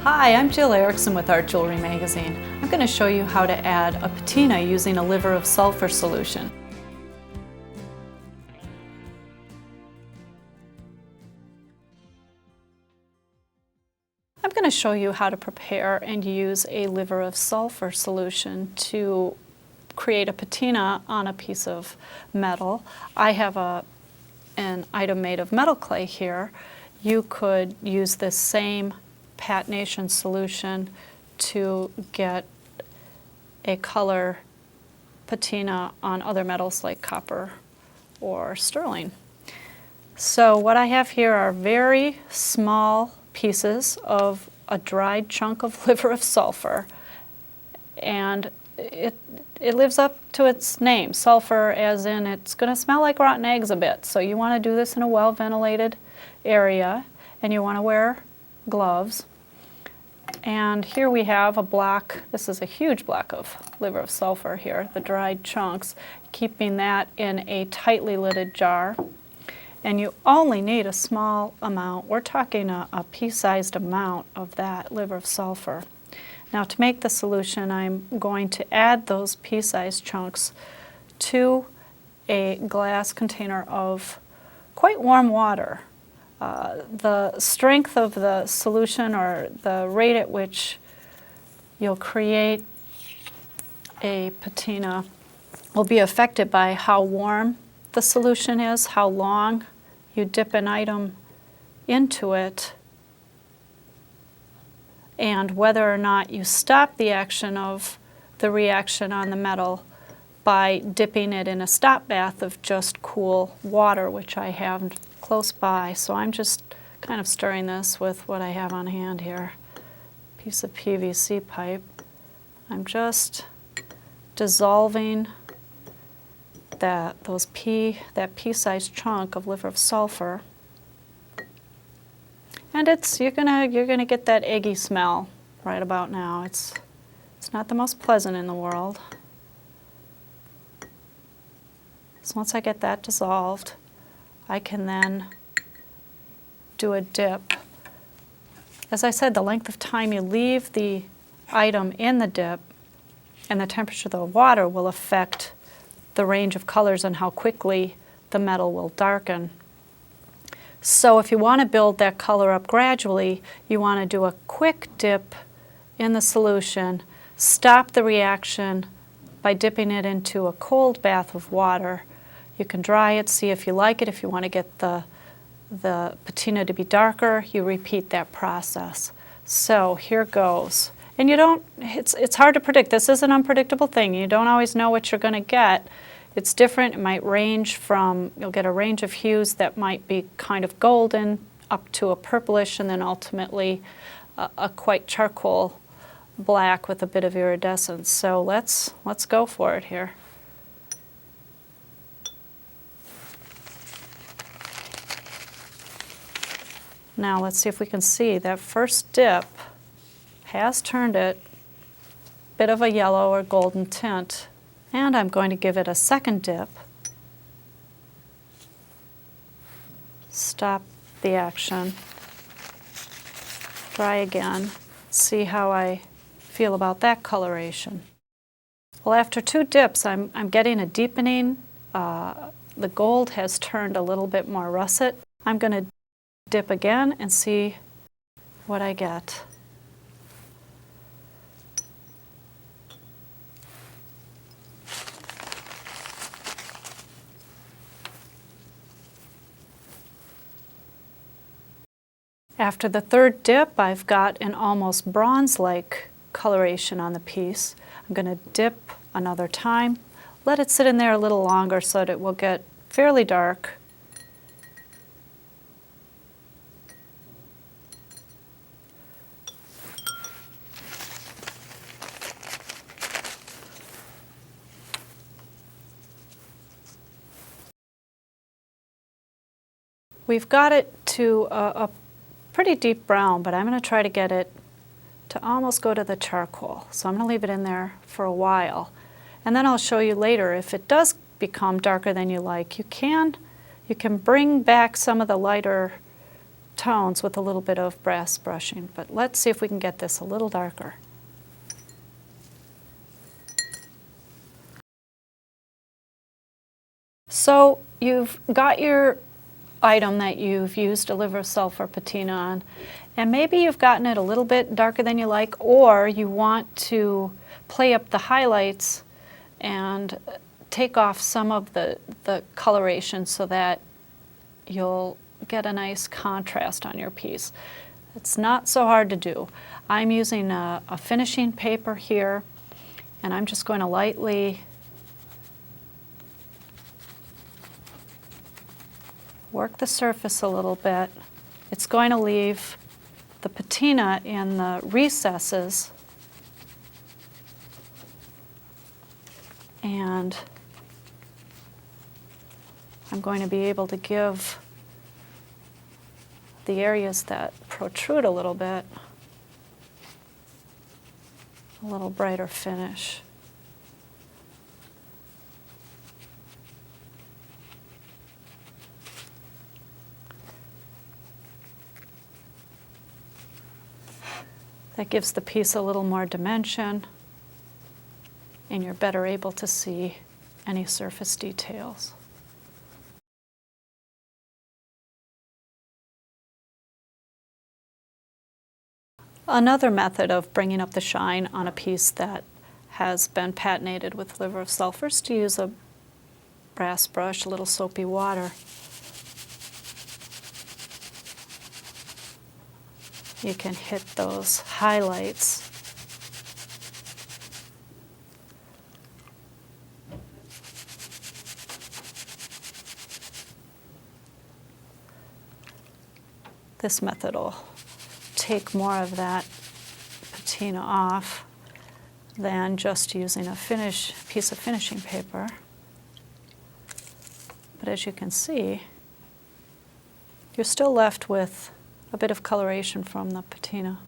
Hi, I'm Jill Erickson with Art Jewelry Magazine. I'm going to show you how to add a patina using a liver of sulfur solution. I'm going to show you how to prepare and use a liver of sulfur solution to create a patina on a piece of metal. I have an item made of metal clay here. You could use this same patination solution to get a color patina on other metals like copper or sterling. So what I have here are very small pieces of a dried chunk of liver of sulfur, and it lives up to its name, sulfur, as in it's going to smell like rotten eggs a bit. So you want to do this in a well-ventilated area, and you want to wear gloves. And here we have a block. This is a huge block of liver of sulfur here, the dried chunks, keeping that in a tightly lidded jar. And you only need a small amount. We're talking a pea-sized amount of that liver of sulfur. Now, to make the solution, I'm going to add those pea-sized chunks to a glass container of quite warm water. The strength of the solution, or the rate at which you'll create a patina, will be affected by how warm the solution is, how long you dip an item into it, and whether or not you stop the action of the reaction on the metal by dipping it in a stop bath of just cool water, which I have close by. So I'm just kind of stirring this with what I have on hand here, piece of PVC pipe. I'm just dissolving that pea-sized chunk of liver of sulfur, and you're gonna get that eggy smell right about now. It's not the most pleasant in the world. So once I get that dissolved, I can then do a dip. As I said, the length of time you leave the item in the dip and the temperature of the water will affect the range of colors and how quickly the metal will darken. So if you want to build that color up gradually, you want to do a quick dip in the solution, stop the reaction by dipping it into a cold bath of water. You can dry it, see if you like it. If you want to get the patina to be darker, you repeat that process. So here goes. And it's hard to predict. This is an unpredictable thing. You don't always know what you're going to get. It's different. It might range from, you'll get a range of hues that might be kind of golden up to a purplish, and then ultimately a quite charcoal black with a bit of iridescence. So let's go for it here. Now let's see if we can see that first dip has turned it a bit of a yellow or golden tint. And I'm going to give it a second dip. Stop the action. Try again. See how I feel about that coloration. Well, after two dips, I'm getting a deepening. The gold has turned a little bit more russet. I'm going to dip again and see what I get. After the third dip, I've got an almost bronze-like coloration on the piece. I'm going to dip another time, let it sit in there a little longer so that it will get fairly dark. We've got it to a pretty deep brown, but I'm going to try to get it to almost go to the charcoal. So I'm going to leave it in there for a while. And then I'll show you later if it does become darker than you like. You can bring back some of the lighter tones with a little bit of brass brushing, but let's see if we can get this a little darker. So you've got your item that you've used a liver of sulfur patina on, and maybe you've gotten it a little bit darker than you like, or you want to play up the highlights and take off some of the coloration so that you'll get a nice contrast on your piece. It's not so hard to do. I'm using a finishing paper here, and I'm just going to lightly work the surface a little bit. It's going to leave the patina in the recesses, and I'm going to be able to give the areas that protrude a little bit a little brighter finish. That gives the piece a little more dimension, and you're better able to see any surface details. Another method of bringing up the shine on a piece that has been patinated with liver of sulfur is to use a brass brush, a little soapy water. You can hit those highlights. This method will take more of that patina off than just using a piece of finishing paper. But as you can see, you're still left with a bit of coloration from the patina.